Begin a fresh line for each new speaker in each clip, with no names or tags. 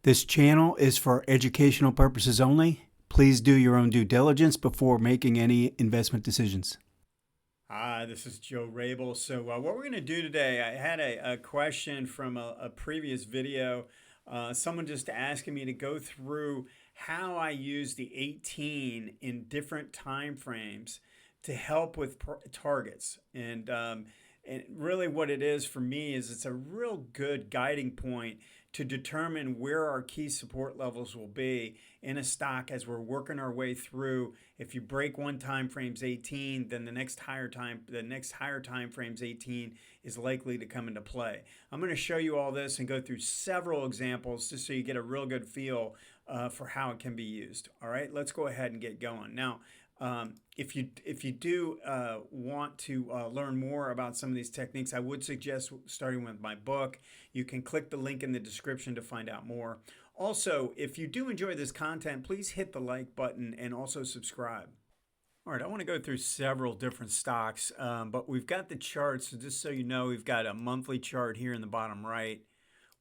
This channel is for educational purposes only. Please do your own due diligence before making any investment decisions.
Hi, this is Joe Rabil. So what we're going to do today, I had a question from a previous video. Someone just asking me to go through how I use the 18 in different time frames to help with targets. And really what it is for me is it's a real good guiding point to determine where our key support levels will be in a stock as we're working our way through. If you break one time frame's 18, then the next higher time frame's 18 is likely to come into play. I'm going to show you all this and go through several examples just so you get a real good feel for how it can be used. All right, let's go ahead and get going. Now, if you do want to learn more about some of these techniques, I would suggest starting with my book. You can click the link in the description to find out more. Also, if you do enjoy this content, please hit the like button and also subscribe. All right, I want to go through several different stocks, but we've got the charts. So just so you know, we've got a monthly chart here in the bottom right,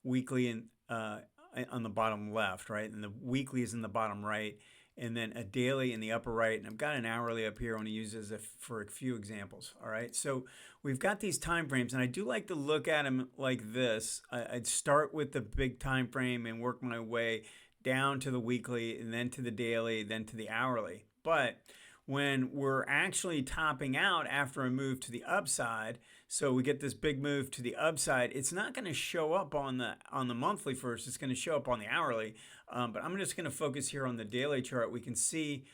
weekly on the bottom left, right? And the weekly is in the bottom right, and then a daily in the upper right, and I've got an hourly up here. I want to use as for a few examples. All right, so we've got these time frames, and I do like to look at them like this. I'd start with the big time frame and work my way down to the weekly, and then to the daily, then to the hourly. But when we're actually topping out after a move to the upside, so we get this big move to the upside, it's not going to show up on the monthly first. It's going to show up on the hourly. But I'm just going to focus here on the daily chart. We can see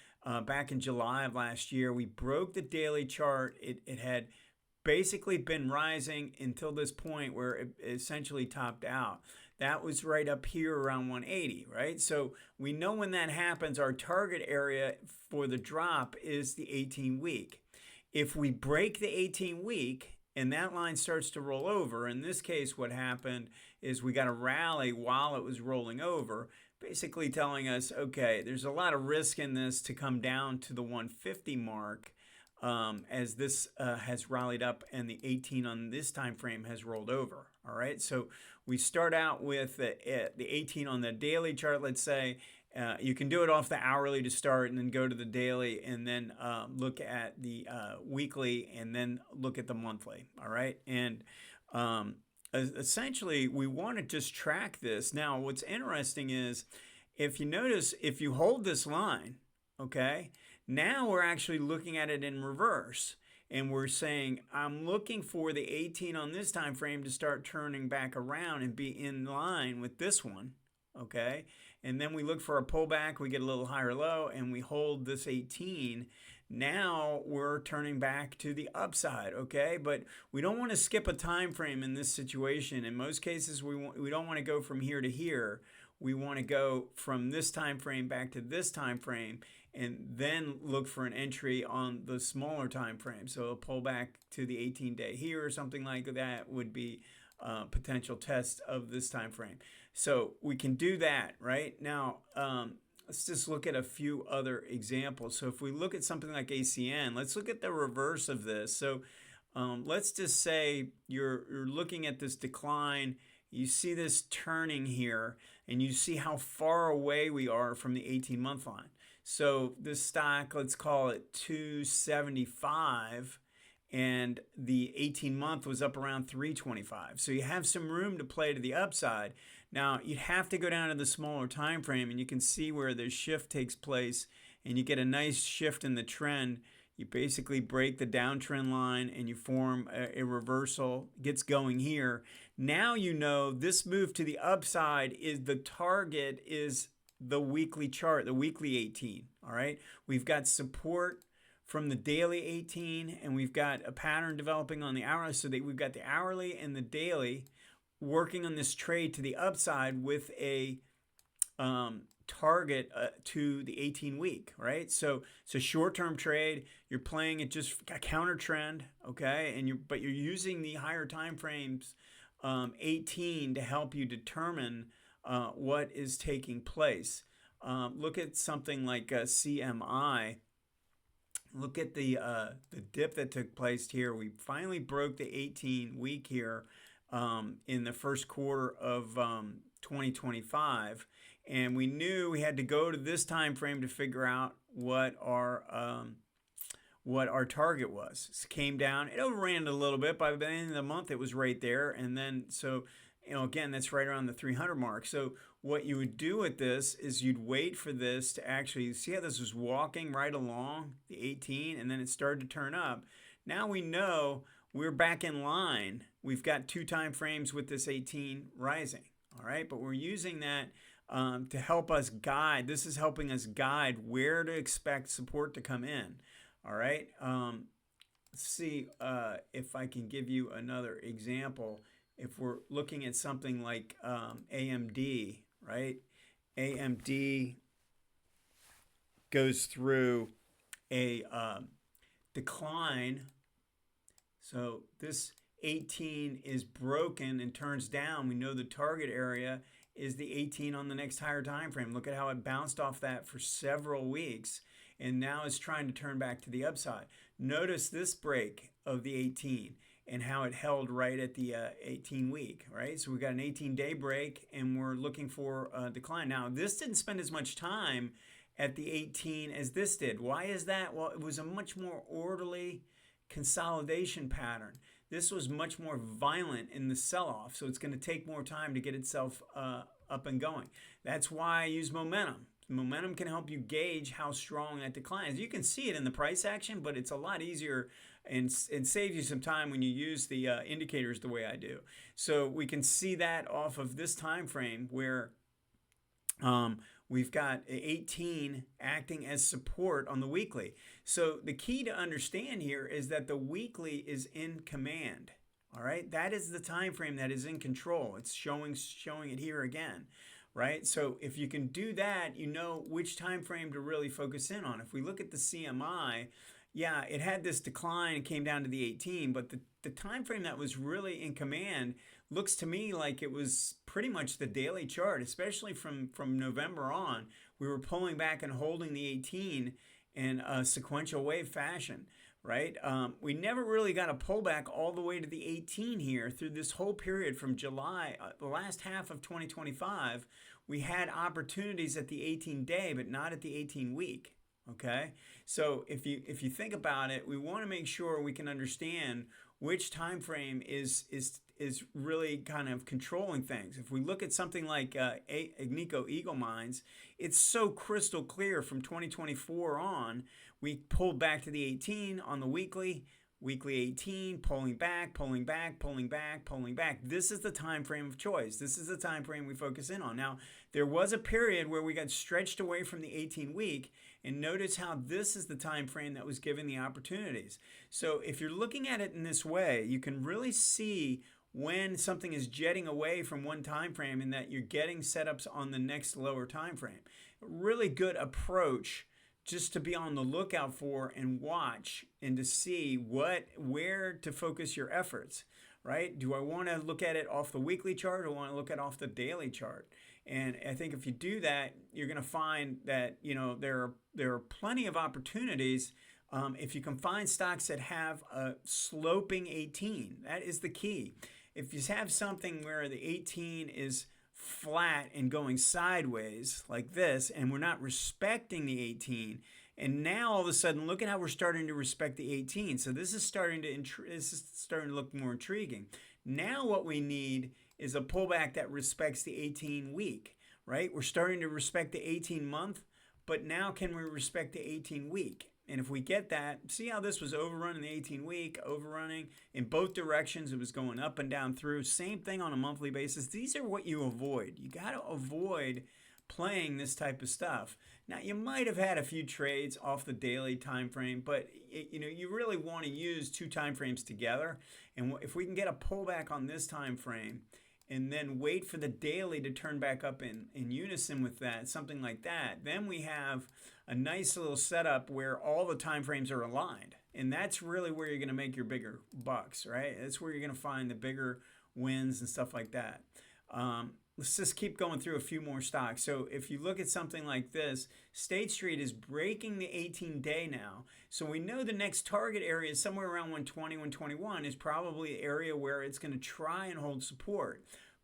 back in July of last year, we broke the daily chart. It had basically been rising until this point where it essentially topped out. That was right up here around 180, right? So we know when that happens, our target area for the drop is the 18 week. If we break the 18 week and that line starts to roll over, in this case, what happened is we got a rally while it was rolling over, basically telling us, okay, there's a lot of risk in this to come down to the 150 mark. As this has rallied up and the 18 on this time frame has rolled over. All right, so we start out with the 18 on the daily chart. Let's say you can do it off the hourly to start, and then go to the daily, and then look at the weekly, and then look at the monthly. All right, and essentially we want to just track this. Now, what's interesting is if you notice, if you hold this line, okay, now we're actually looking at it in reverse, and we're saying I'm looking for the 18 on this time frame to start turning back around and be in line with this one, okay? And then we look for a pullback, we get a little higher low, and we hold this 18. Now we're turning back to the upside, okay? But we don't want to skip a time frame in this situation. In most cases, we don't want to go from here to here. We want to go from this time frame back to this time frame, and then look for an entry on the smaller time frame. So a pullback to the 18-day here or something like that would be a potential test of this time frame. So we can do that right now. Let's just look at a few other examples. So if we look at something like ACN, let's look at the reverse of this. So let's just say you're looking at this decline. You see this turning here, and you see how far away we are from the 18-month line. So this stock, let's call it 275, and the 18-month was up around 325. So you have some room to play to the upside. Now, you'd have to go down to the smaller time frame, and you can see where the shift takes place, and you get a nice shift in the trend. You basically break the downtrend line, and you form a reversal. It gets going here. Now you know this move to the upside is the target is the weekly chart, the weekly 18. All right, we've got support from the daily 18, and we've got a pattern developing on the hourly, so that we've got the hourly and the daily working on this trade to the upside with a target to the 18 week, right? So it's a short-term trade. You're playing it just a counter trend, okay? But you're using the higher time frames, 18, to help you determine what is taking place. Look at something like CMI. Look at the dip that took place here. We finally broke the 18 week here in the first quarter of 2025, and we knew we had to go to this time frame to figure out what our target was. It came down, it overran it a little bit. By the end of the month, it was right there, and then so again, that's right around the 300 mark. So what you would do with this is you'd wait for this to actually see how this was walking right along the 18, and then it started to turn up. Now we know we're back in line. We've got 2 time frames with this 18 rising. All right, but we're using that to help us guide. This is helping us guide where to expect support to come in. All right, let's see if I can give you another example. If we're looking at something like AMD, right? AMD goes through a decline. So this 18 is broken and turns down. We know the target area is the 18 on the next higher time frame. Look at how it bounced off that for several weeks, and now it's trying to turn back to the upside. Notice this break of the 18 and how it held right at the 18 week, right? So we got an 18-day break, and we're looking for a decline. Now, this didn't spend as much time at the 18 as this did. Why is that? Well, it was a much more orderly consolidation pattern. This was much more violent in the sell-off, so it's going to take more time to get itself up and going. That's why I use momentum. Momentum can help you gauge how strong that decline is. You can see it in the price action, but it's a lot easier and saves you some time when you use the indicators the way I do. So we can see that off of this time frame where we've got 18 acting as support on the weekly. So the key to understand here is that the weekly is in command. All right, that is the time frame that is in control. It's showing it here again. Right? So if you can do that, you know which time frame to really focus in on. If we look at the CMI, yeah, it had this decline and came down to the 18, but the time frame that was really in command looks to me like it was pretty much the daily chart, especially from November on. We were pulling back and holding the 18 in a sequential wave fashion. Right? We never really got a pullback all the way to the 18 here through this whole period from July, the last half of 2025. We had opportunities at the 18-day, but not at the 18-week. Okay, so if you think about it, we want to make sure we can understand which time frame is really kind of controlling things. If we look at something like Agnico Eagle Mines, it's so crystal clear from 2024 on. We pulled back to the 18 on the weekly 18, pulling back, pulling back, pulling back, pulling back. This is the time frame of choice. This is the time frame we focus in on. Now, there was a period where we got stretched away from the 18-week, and notice how this is the time frame that was given the opportunities. So if you're looking at it in this way, you can really see when something is jetting away from one time frame and that you're getting setups on the next lower time frame. A really good approach just to be on the lookout for and watch and to see where to focus your efforts, right? Do I want to look at it off the weekly chart, or want to look at it off the daily chart? And I think if you do that, you're going to find that there are plenty of opportunities. If you can find stocks that have a sloping 18, that is the key. If you have something where the 18 is flat and going sideways like this, and we're not respecting the 18, and now all of a sudden look at how we're starting to respect the 18. So this is starting to look more intriguing. Now what we need is a pullback that respects the 18 week, right? We're starting to respect the 18 month, but now can we respect the 18 week? And if we get that, see how this was overrunning the 18 week, overrunning in both directions. It was going up and down through. Same thing on a monthly basis. These are what you avoid. You got to avoid playing this type of stuff. Now, you might have had a few trades off the daily time frame, but you really want to use 2 time frames together. And if we can get a pullback on this time frame and then wait for the daily to turn back up in unison with that, something like that, then we have a nice little setup where all the time frames are aligned. And that's really where you're going to make your bigger bucks, right? That's where you're going to find the bigger wins and stuff like that. Let's just keep going through a few more stocks. So if you look at something like this, State Street is breaking the 18-day now. So we know the next target area is somewhere around 120, 121 is probably the area where it's going to try and hold support.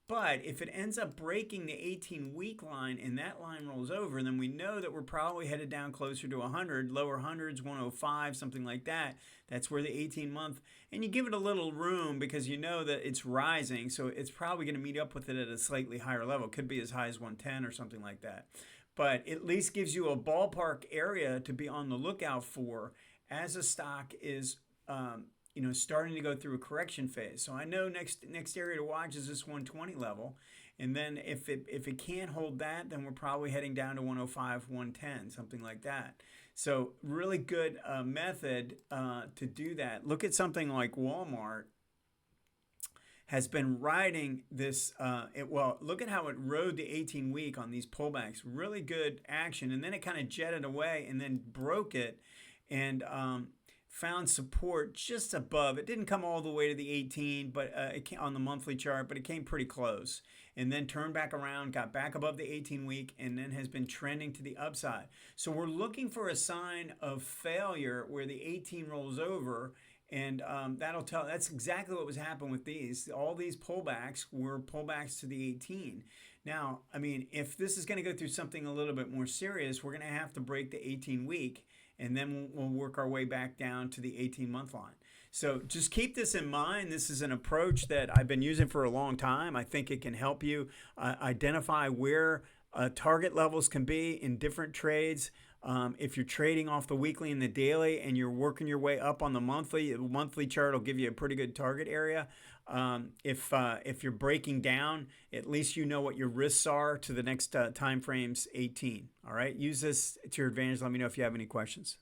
But if it ends up breaking the 18-week line and that line rolls over, then we know that we're probably headed down closer to 100, lower hundreds, 105, something like that. That's where the 18-month, and you give it a little room because you know that it's rising, so it's probably going to meet up with it at a slightly higher level. It could be as high as 110 or something like that. But at least gives you a ballpark area to be on the lookout for as a stock is starting to go through a correction phase. So I know next area to watch is this 120 level, and then if it can't hold that, then we're probably heading down to 105, 110, something like that. So really good method to do that. Look at something like Walmart has been riding this. Look at how it rode the 18-week on these pullbacks. Really good action, and then it kind of jetted away and then broke it, and found support just above. It didn't come all the way to the 18, but it came on the monthly chart, but it came pretty close. And then turned back around, got back above the 18-week, and then has been trending to the upside. So we're looking for a sign of failure where the 18 rolls over, and that'll tell. That's exactly what was happening with these. All these pullbacks were pullbacks to the 18. Now, I mean, if this is going to go through something a little bit more serious, we're going to have to break the 18-week, and then we'll work our way back down to the 18-month line. So just keep this in mind. This is an approach that I've been using for a long time. I think it can help you identify where target levels can be in different trades. If you're trading off the weekly and the daily and you're working your way up on the monthly chart will give you a pretty good target area. If you're breaking down, at least you know what your risks are to the next time frames 18. All right, use this to your advantage. Let me know if you have any questions.